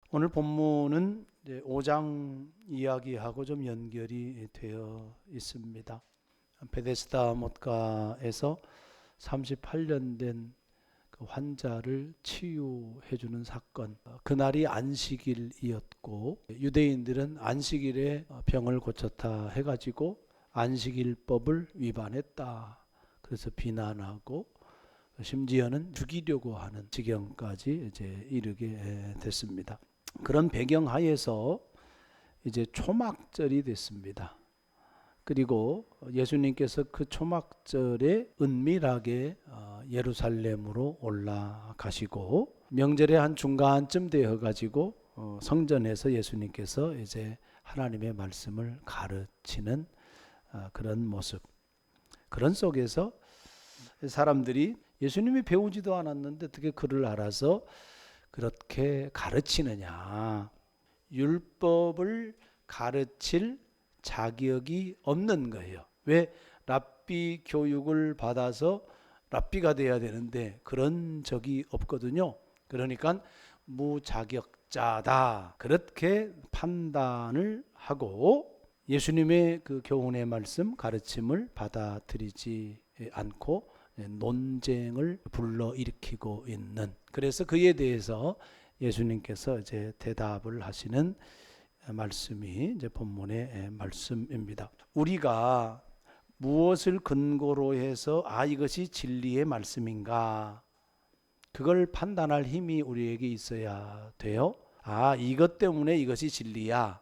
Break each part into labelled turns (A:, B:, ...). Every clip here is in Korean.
A: 오늘 본문은 이제 5장 이야기하고 좀 연결이 되어 있습니다. 베데스다 못가에서 38년 된 그 환자를 치유해 주는 사건. 그날이 안식일이었고 유대인들은 안식일에 병을 고쳤다 해가지고 안식일법을 위반했다. 그래서 비난하고 심지어는 죽이려고 하는 지경까지 이제 이르게 됐습니다. 그런 배경 하에서 이제 초막절이 됐습니다. 그리고 예수님께서 그 초막절에 은밀하게 예루살렘으로 올라가시고 명절의 한 중간쯤 되어 가지고 성전에서 예수님께서 이제 하나님의 말씀을 가르치는 그런 모습. 그런 속에서 사람들이 예수님이 배우지도 않았는데 어떻게 그를 알아서 그렇게 가르치느냐. 율법을 가르칠 자격이 없는 거예요. 왜? 랍비 교육을 받아서 랍비가 돼야 되는데 그런 적이 없거든요. 그러니까 무자격자다. 그렇게 판단을 하고 예수님의 그 교훈의 말씀 가르침을 받아들이지 않고 논쟁을 불러일으키고 있는, 그래서 그에 대해서 예수님께서 이제 대답을 하시는 말씀이 이제 본문의 말씀입니다. 우리가 무엇을 근거로 해서 이것이 진리의 말씀인가, 그걸 판단할 힘이 우리에게 있어야 돼요. 이것 때문에 이것이 진리야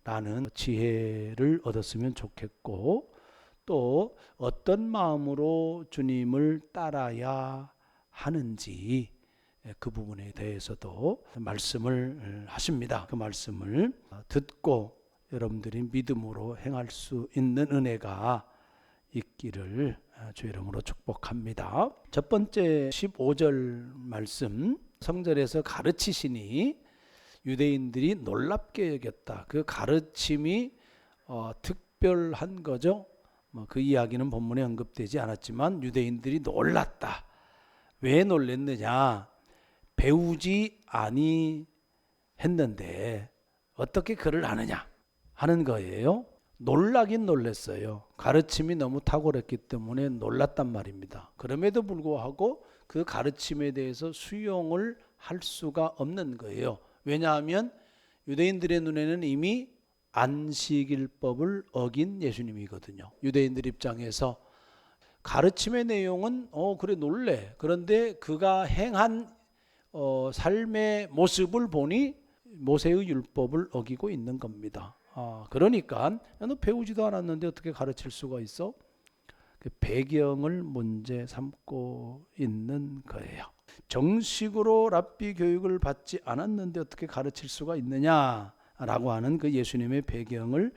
A: 라는 지혜를 얻었으면 좋겠고, 또 어떤 마음으로 주님을 따라야 하는지 그 부분에 대해서도 말씀을 하십니다. 그 말씀을 듣고 여러분들이 믿음으로 행할 수 있는 은혜가 있기를 주의 이름으로 축복합니다. 첫 번째 15절 말씀, 성전에서 가르치시니 유대인들이 놀랍게 여겼다. 그 가르침이 특별한 거죠. 그 이야기는 본문에 언급되지 않았지만 유대인들이 놀랐다. 왜 놀랐느냐? 배우지 아니했는데 어떻게 그를 아느냐 하는 거예요. 놀라긴 놀랐어요. 가르침이 너무 탁월했기 때문에 놀랐단 말입니다. 그럼에도 불구하고 그 가르침에 대해서 수용을 할 수가 없는 거예요. 왜냐하면 유대인들의 눈에는 이미 안식일법을 어긴 예수님이거든요. 유대인들 입장에서 가르침의 내용은 그래 놀래. 그런데 그가 행한 삶의 모습을 보니 모세의 율법을 어기고 있는 겁니다. 그러니까 너 배우지도 않았는데 어떻게 가르칠 수가 있어? 그 배경을 문제 삼고 있는 거예요. 정식으로 랍비 교육을 받지 않았는데 어떻게 가르칠 수가 있느냐 라고 하는 그 예수님의 배경을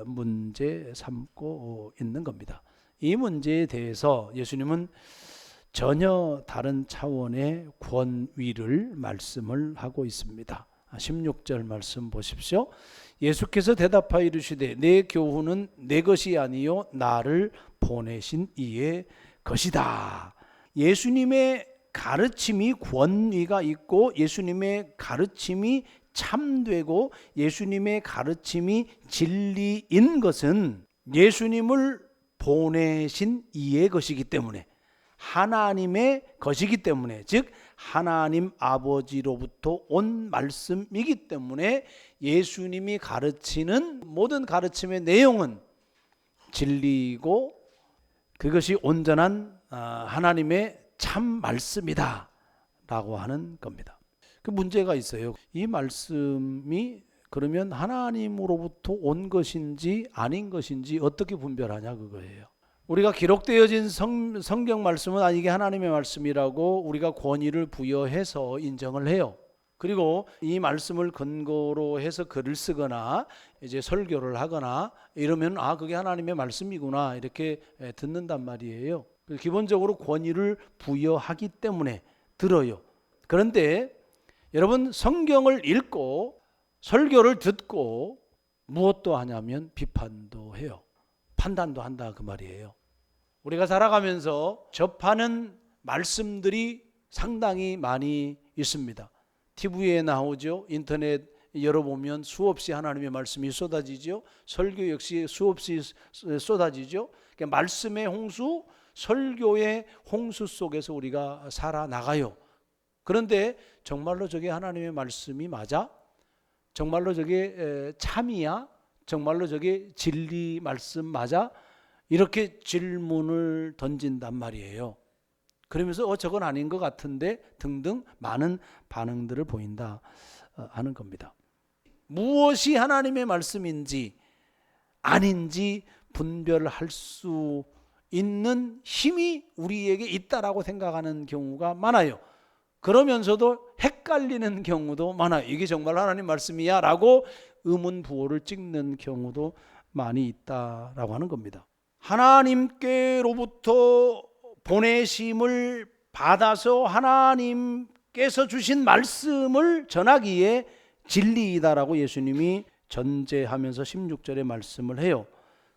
A: 문제 삼고 있는 겁니다. 이 문제에 대해서 예수님은 전혀 다른 차원의 권위를 말씀을 하고 있습니다. 16절 말씀 보십시오. 예수께서 대답하여 이르시되 내 교훈은 내 것이 아니요 나를 보내신 이의 것이다. 예수님의 가르침이 권위가 있고 예수님의 가르침이 참되고 예수님의 가르침이 진리인 것은 예수님을 보내신 이의 것이기 때문에, 하나님의 것이기 때문에, 즉 하나님 아버지로부터 온 말씀이기 때문에 예수님이 가르치는 모든 가르침의 내용은 진리이고 그것이 온전한 하나님의 참 말씀이다 라고 하는 겁니다. 그 문제가 있어요. 이 말씀이 그러면 하나님으로부터 온 것인지 아닌 것인지 어떻게 분별하냐 그거예요. 우리가 기록되어진 성경 말씀은 이게 하나님의 말씀이라고 우리가 권위를 부여해서 인정을 해요. 그리고 이 말씀을 근거로 해서 글을 쓰거나 이제 설교를 하거나 이러면 그게 하나님의 말씀이구나 이렇게 듣는단 말이에요. 기본적으로 권위를 부여하기 때문에 들어요. 그런데 여러분, 성경을 읽고 설교를 듣고 무엇도 하냐면 비판도 해요. 판단도 한다 그 말이에요. 우리가 살아가면서 접하는 말씀들이 상당히 많이 있습니다. TV에 나오죠. 인터넷 열어보면 수없이 하나님의 말씀이 쏟아지죠. 설교 역시 수없이 쏟아지죠. 그러니까 말씀의 홍수, 설교의 홍수 속에서 우리가 살아나가요. 그런데 정말로 저게 하나님의 말씀이 맞아? 정말로 저게 참이야? 정말로 저게 진리 말씀 맞아? 이렇게 질문을 던진단 말이에요. 그러면서 저건 아닌 것 같은데 등등 많은 반응들을 보인다 하는 겁니다. 무엇이 하나님의 말씀인지 아닌지 분별할 수 있는 힘이 우리에게 있다라고 생각하는 경우가 많아요. 그러면서도 헷갈리는 경우도 많아요. 이게 정말 하나님 말씀이야? 라고 의문부호를 찍는 경우도 많이 있다라고 하는 겁니다. 하나님께로부터 보내심을 받아서 하나님께서 주신 말씀을 전하기에 진리이다라고 예수님이 전제하면서 16절에 말씀을 해요.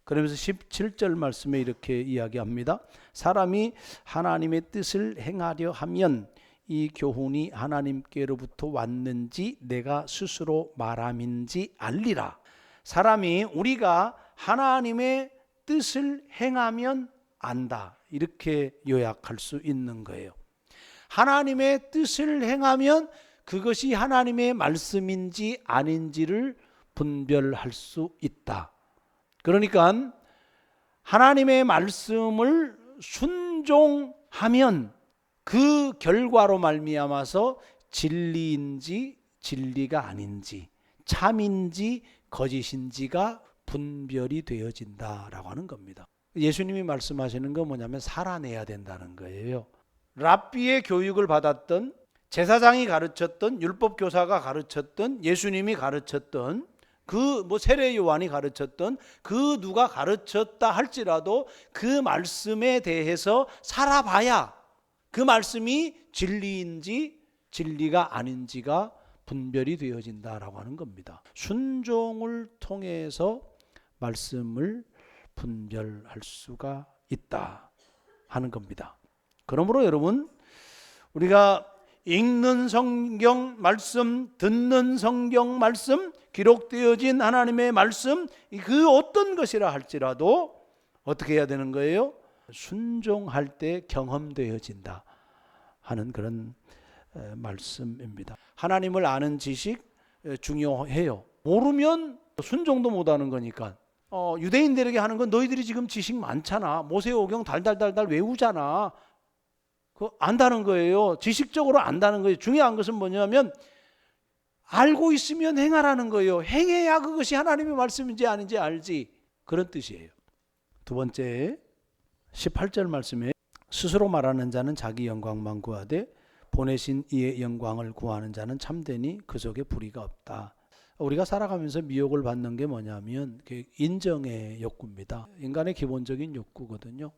A: 그러면서 17절 말씀에 이렇게 이야기합니다. 사람이 하나님의 뜻을 행하려 하면 이 교훈이 하나님께로부터 왔는지 내가 스스로 말함인지 알리라. 사람이 우리가 하나님의 뜻을 행하면 안다. 이렇게 요약할 수 있는 거예요. 하나님의 뜻을 행하면 그것이 하나님의 말씀인지 아닌지를 분별할 수 있다. 그러니까 하나님의 말씀을 순종하면 그 결과로 말미암아서 진리인지 진리가 아닌지 참인지 거짓인지가 분별이 되어진다라고 하는 겁니다. 예수님이 말씀하시는 건 뭐냐면 살아내야 된다는 거예요. 랍비의 교육을 받았던 제사장이 가르쳤던 율법 교사가 가르쳤던 예수님이 가르쳤던 그 세례 요한이 가르쳤던 그 누가 가르쳤다 할지라도 그 말씀에 대해서 살아봐야 그 말씀이 진리인지 진리가 아닌지가 분별이 되어진다라고 하는 겁니다. 순종을 통해서 말씀을 분별할 수가 있다 하는 겁니다. 그러므로 여러분 우리가 읽는 성경 말씀, 듣는 성경 말씀, 기록되어진 하나님의 말씀 그 어떤 것이라 할지라도 어떻게 해야 되는 거예요? 순종할 때 경험되어진다 하는 그런 말씀입니다. 하나님을 아는 지식 중요해요. 모르면 순종도 못하는 거니까. 유대인들에게 하는 건 너희들이 지금 지식 많잖아. 모세오경 달달달달 외우잖아. 그거 안다는 거예요. 지식적으로 안다는 거예요. 중요한 것은 뭐냐면 알고 있으면 행하라는 거예요. 행해야 그것이 하나님의 말씀인지 아닌지 알지. 그런 뜻이에요. 두 번째 18절 말씀에 스스로 말하는 자는 자기 영광만 구하되 보내신 이의 영광을 구하는 자는 참되니 그 속에 불의가 없다. 우리가 살아가면서 미혹을 받는 게 뭐냐면 인정의 욕구입니다. 인간의 기본적인 욕구거든요.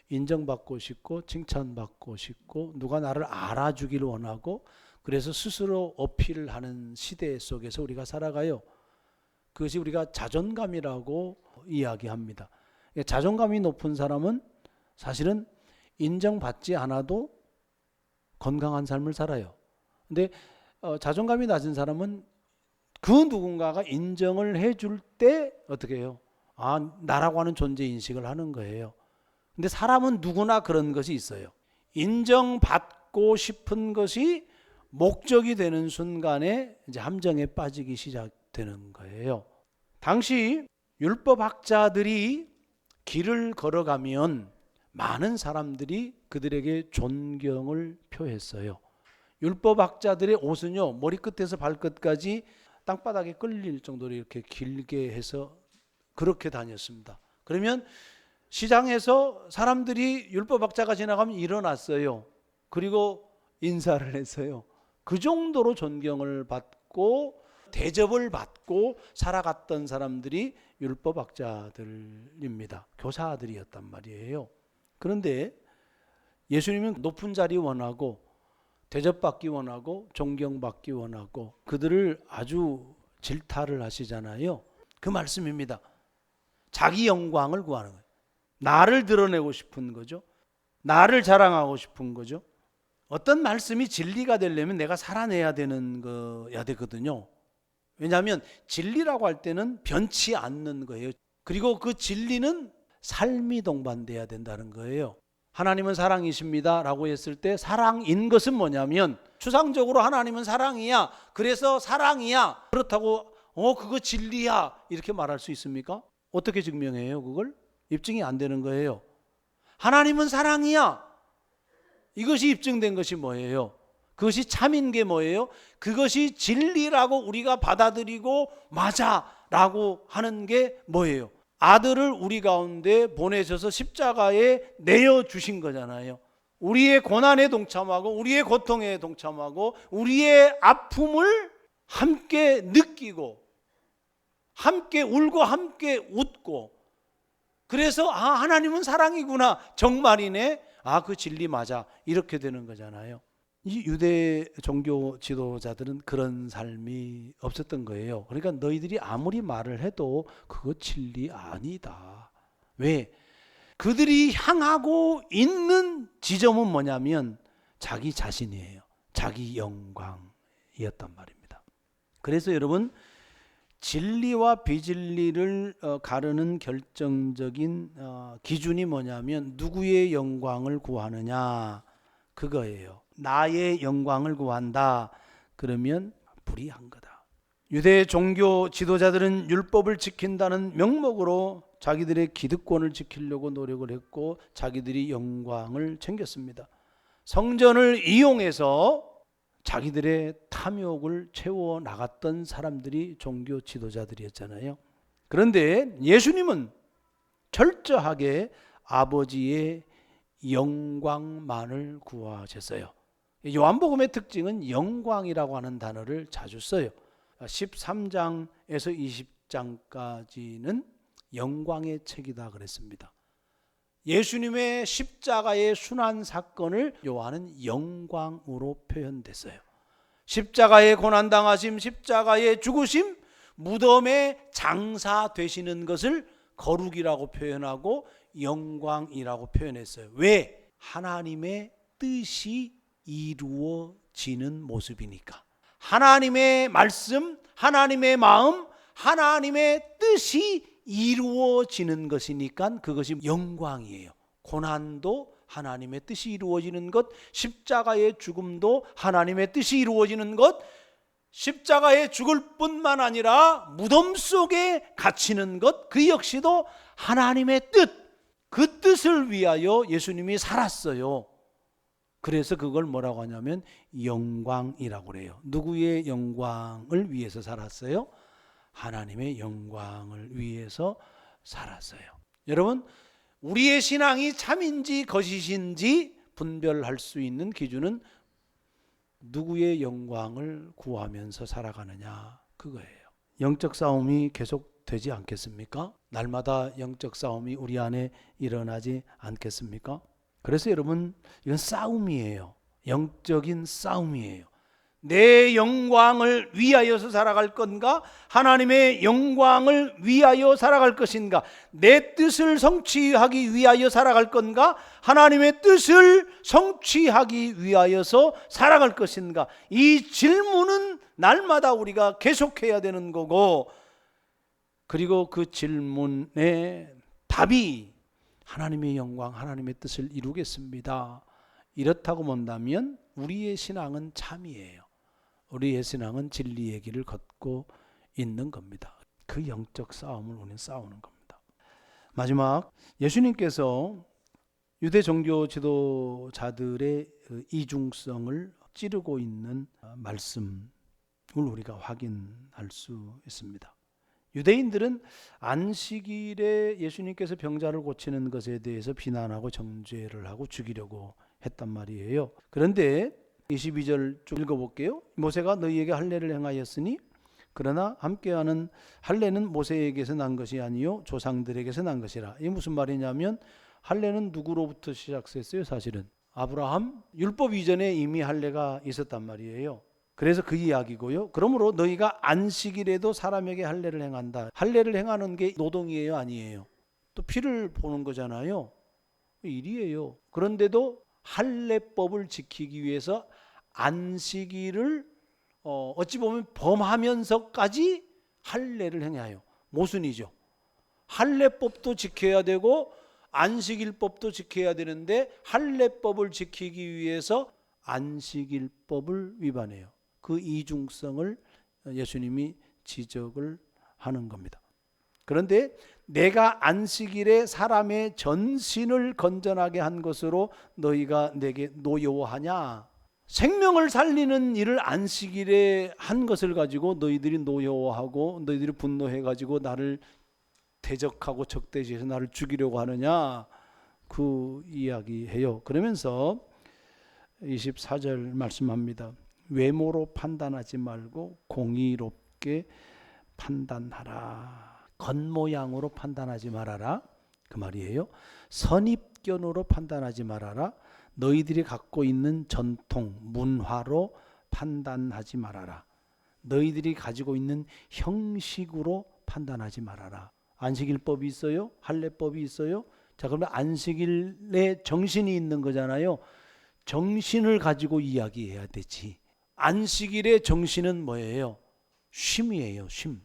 A: 인정받고 싶고 칭찬받고 싶고 누가 나를 알아주기를 원하고 그래서 스스로 어필을 하는 시대 속에서 우리가 살아가요. 그것이 우리가 자존감이라고 이야기합니다. 자존감이 높은 사람은 사실은 인정받지 않아도 건강한 삶을 살아요. 근데 자존감이 낮은 사람은 그 누군가가 인정을 해줄 때 어떻게 해요? 나라고 하는 존재 인식을 하는 거예요. 근데 사람은 누구나 그런 것이 있어요. 인정받고 싶은 것이 목적이 되는 순간에 이제 함정에 빠지기 시작되는 거예요. 당시 율법학자들이 길을 걸어가면 많은 사람들이 그들에게 존경을 표했어요. 율법학자들의 옷은요, 머리끝에서 발끝까지 땅바닥에 끌릴 정도로 이렇게 길게 해서 그렇게 다녔습니다. 그러면 시장에서 사람들이 율법학자가 지나가면 일어났어요. 그리고 인사를 했어요. 그 정도로 존경을 받고 대접을 받고 살아갔던 사람들이 율법학자들입니다. 교사들이었단 말이에요. 그런데 예수님은 높은 자리 원하고 대접받기 원하고 존경받기 원하고 그들을 아주 질타를 하시잖아요. 그 말씀입니다. 자기 영광을 구하는 거예요. 나를 드러내고 싶은 거죠. 나를 자랑하고 싶은 거죠. 어떤 말씀이 진리가 되려면 내가 살아내야 되는 거야 되거든요. 왜냐하면 진리라고 할 때는 변치 않는 거예요. 그리고 그 진리는 삶이 동반돼야 된다는 거예요. 하나님은 사랑이십니다 라고 했을 때 사랑인 것은 뭐냐면 추상적으로 하나님은 사랑이야, 그래서 사랑이야, 그렇다고 그거 진리야 이렇게 말할 수 있습니까? 어떻게 증명해요? 그걸 입증이 안 되는 거예요. 하나님은 사랑이야, 이것이 입증된 것이 뭐예요? 그것이 참인 게 뭐예요? 그것이 진리라고 우리가 받아들이고 맞아라고 하는 게 뭐예요? 아들을 우리 가운데 보내셔서 십자가에 내어주신 거잖아요. 우리의 고난에 동참하고 우리의 고통에 동참하고 우리의 아픔을 함께 느끼고 함께 울고 함께 웃고, 그래서 하나님은 사랑이구나, 정말이네, 그 진리 맞아, 이렇게 되는 거잖아요. 이 유대 종교 지도자들은 그런 삶이 없었던 거예요. 그러니까 너희들이 아무리 말을 해도 그거 진리 아니다. 왜? 그들이 향하고 있는 지점은 뭐냐면 자기 자신이에요. 자기 영광이었단 말입니다. 그래서 여러분, 진리와 비진리를 가르는 결정적인 기준이 뭐냐면 누구의 영광을 구하느냐, 그거예요. 나의 영광을 구한다 그러면 불의한 거다. 유대 종교 지도자들은 율법을 지킨다는 명목으로 자기들의 기득권을 지키려고 노력을 했고 자기들이 영광을 챙겼습니다. 성전을 이용해서 자기들의 탐욕을 채워 나갔던 사람들이 종교 지도자들이었잖아요. 그런데 예수님은 철저하게 아버지의 영광만을 구하셨어요. 요한복음의 특징은 영광이라고 하는 단어를 자주 써요. 13장에서 20장까지는 영광의 책이다 그랬습니다. 예수님의 십자가의 순환 사건을 요한은 영광으로 표현됐어요. 십자가의 고난당하심, 십자가의 죽으심, 무덤에 장사되시는 것을 거룩이라고 표현하고 영광이라고 표현했어요. 왜? 하나님의 뜻이 이루어지는 모습이니까. 하나님의 말씀, 하나님의 마음, 하나님의 뜻이 이루어지는 것이니까 그것이 영광이에요. 고난도 하나님의 뜻이 이루어지는 것, 십자가의 죽음도 하나님의 뜻이 이루어지는 것, 십자가에 죽을 뿐만 아니라 무덤 속에 갇히는 것, 그 역시도 하나님의 뜻, 그 뜻을 위하여 예수님이 살았어요. 그래서 그걸 뭐라고 하냐면 영광이라고 그래요. 누구의 영광을 위해서 살았어요? 하나님의 영광을 위해서 살았어요. 여러분, 우리의 신앙이 참인지 거짓인지 분별할 수 있는 기준은 누구의 영광을 구하면서 살아가느냐, 그거예요. 영적 싸움이 계속되지 않겠습니까? 날마다 영적 싸움이 우리 안에 일어나지 않겠습니까? 그래서 여러분, 이건 싸움이에요. 영적인 싸움이에요. 내 영광을 위하여서 살아갈 건가? 하나님의 영광을 위하여 살아갈 것인가? 내 뜻을 성취하기 위하여 살아갈 건가? 하나님의 뜻을 성취하기 위하여서 살아갈 것인가? 이 질문은 날마다 우리가 계속해야 되는 거고, 그리고 그 질문의 답이 하나님의 영광, 하나님의 뜻을 이루겠습니다, 이렇다고 본다면 우리의 신앙은 참이에요. 우리의 신앙은 진리의 길을 걷고 있는 겁니다. 그 영적 싸움을 우리는 싸우는 겁니다. 마지막, 예수님께서 유대 종교 지도자들의 이중성을 찌르고 있는 말씀을 우리가 확인할 수 있습니다. 유대인들은 안식일에 예수님께서 병자를 고치는 것에 대해서 비난하고 정죄를 하고 죽이려고 했단 말이에요. 그런데 22절 쭉 읽어볼게요. 모세가 너희에게 할례를 행하였으니 그러나 함께하는 할례는 모세에게서 난 것이 아니요 조상들에게서 난 것이라. 이게 무슨 말이냐면 할례는 누구로부터 시작됐어요? 사실은 아브라함 율법 이전에 이미 할례가 있었단 말이에요. 그래서 그 이야기고요. 그러므로 너희가 안식일에도 사람에게 할례를 행한다. 할례를 행하는 게 노동이에요, 아니에요? 또 피를 보는 거잖아요. 일이에요. 그런데도 할례법을 지키기 위해서 안식일을 어찌 보면 범하면서까지 할례를 행하여 모순이죠. 할례법도 지켜야 되고 안식일법도 지켜야 되는데 할례법을 지키기 위해서 안식일법을 위반해요. 그 이중성을 예수님이 지적을 하는 겁니다. 그런데 내가 안식일에 사람의 전신을 건전하게 한 것으로 너희가 내게 노여워하냐? 생명을 살리는 일을 안식일에 한 것을 가지고 너희들이 노여워하고 너희들이 분노해가지고 나를 대적하고 적대시해서 나를 죽이려고 하느냐? 그 이야기해요. 그러면서 24절 말씀합니다. 외모로 판단하지 말고 공의롭게 판단하라. 겉모양으로 판단하지 말아라. 그 말이에요. 선입견으로 판단하지 말아라. 너희들이 갖고 있는 전통, 문화로 판단하지 말아라. 너희들이 가지고 있는 형식으로 판단하지 말아라. 안식일법이 있어요? 할례법이 있어요? 자, 그러면 안식일에 정신이 있는 거잖아요. 정신을 가지고 이야기해야 되지. 안식일의 정신은 뭐예요? 쉼이에요. 쉼.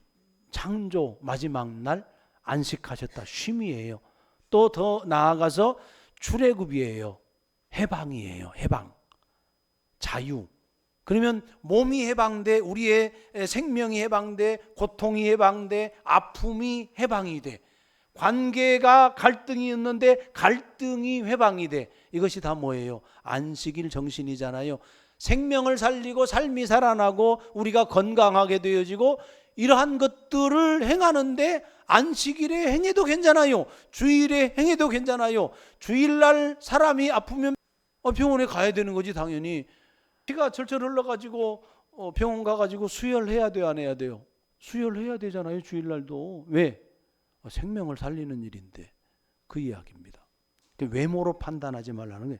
A: 창조 마지막 날 안식하셨다. 쉼이에요. 또 더 나아가서 출애굽이에요. 해방이에요. 해방. 자유. 그러면 몸이 해방돼, 우리의 생명이 해방돼, 고통이 해방돼, 아픔이 해방이 돼. 관계가 갈등이 있는데 갈등이 회방이 돼. 이것이 다 뭐예요? 안식일 정신이잖아요. 생명을 살리고 삶이 살아나고 우리가 건강하게 되어지고 이러한 것들을 행하는데 안식일에 행해도 괜찮아요. 주일에 행해도 괜찮아요. 주일날 사람이 아프면 병원에 가야 되는 거지 당연히. 피가 철철 흘러가지고 병원 가가지고 수혈해야 돼요, 안 해야 돼요? 수혈해야 되잖아요, 주일날도. 왜? 생명을 살리는 일인데. 그 이야기입니다. 외모로 판단하지 말라는 게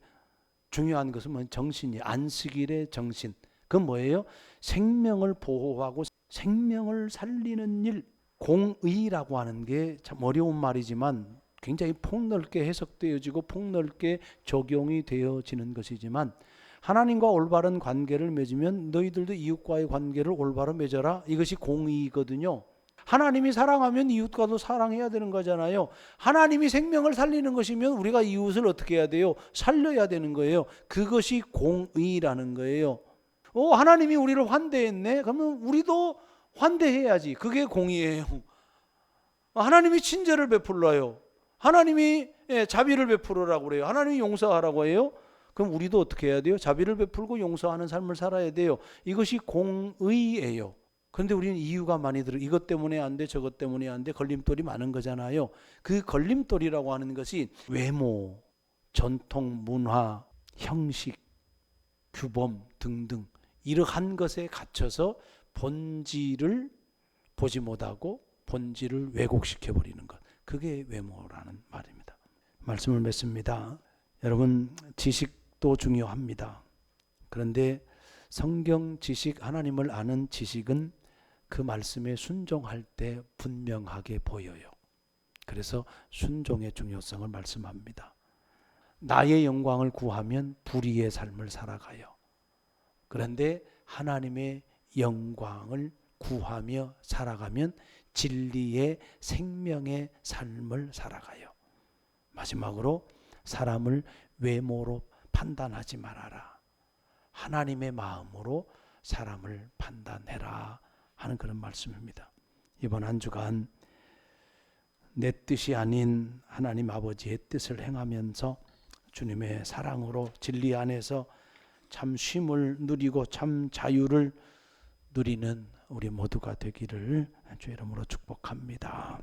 A: 중요한 것은 뭐 정신이, 안식일의 정신. 그건 뭐예요? 생명을 보호하고 생명을 살리는 일. 공의라고 하는 게 참 어려운 말이지만 굉장히 폭넓게 해석되어지고 폭넓게 적용이 되어지는 것이지만 하나님과 올바른 관계를 맺으면 너희들도 이웃과의 관계를 올바로 맺어라. 이것이 공의거든요. 하나님이 사랑하면 이웃과도 사랑해야 되는 거잖아요. 하나님이 생명을 살리는 것이면 우리가 이웃을 어떻게 해야 돼요? 살려야 되는 거예요. 그것이 공의라는 거예요. 하나님이 우리를 환대했네? 그러면 우리도 환대해야지. 그게 공의예요. 하나님이 친절을 베풀어요. 하나님이 자비를 베풀으라고 그래요. 하나님이 용서하라고 해요. 그럼 우리도 어떻게 해야 돼요? 자비를 베풀고 용서하는 삶을 살아야 돼요. 이것이 공의예요. 그런데 우리는 이유가 많이 들어. 이것 때문에 안 돼, 저것 때문에 안 돼. 걸림돌이 많은 거잖아요. 그 걸림돌이라고 하는 것이 외모, 전통, 문화, 형식, 규범 등등 이러한 것에 갇혀서 본질을 보지 못하고 본질을 왜곡시켜버리는 것. 그게 외모라는 말입니다. 말씀을 맺습니다. 여러분, 지식도 중요합니다. 그런데 성경 지식, 하나님을 아는 지식은 그 말씀에 순종할 때 분명하게 보여요. 그래서 순종의 중요성을 말씀합니다. 나의 영광을 구하면 불의의 삶을 살아가요. 그런데 하나님의 영광을 구하며 살아가면 진리의 생명의 삶을 살아가요. 마지막으로 사람을 외모로 판단하지 말아라. 하나님의 마음으로 사람을 판단해라 하는 그런 말씀입니다. 이번 한 주간 내 뜻이 아닌 하나님 아버지의 뜻을 행하면서 주님의 사랑으로 진리 안에서 참 쉼을 누리고 참 자유를 누리는 우리 모두가 되기를 주의 이름으로 축복합니다.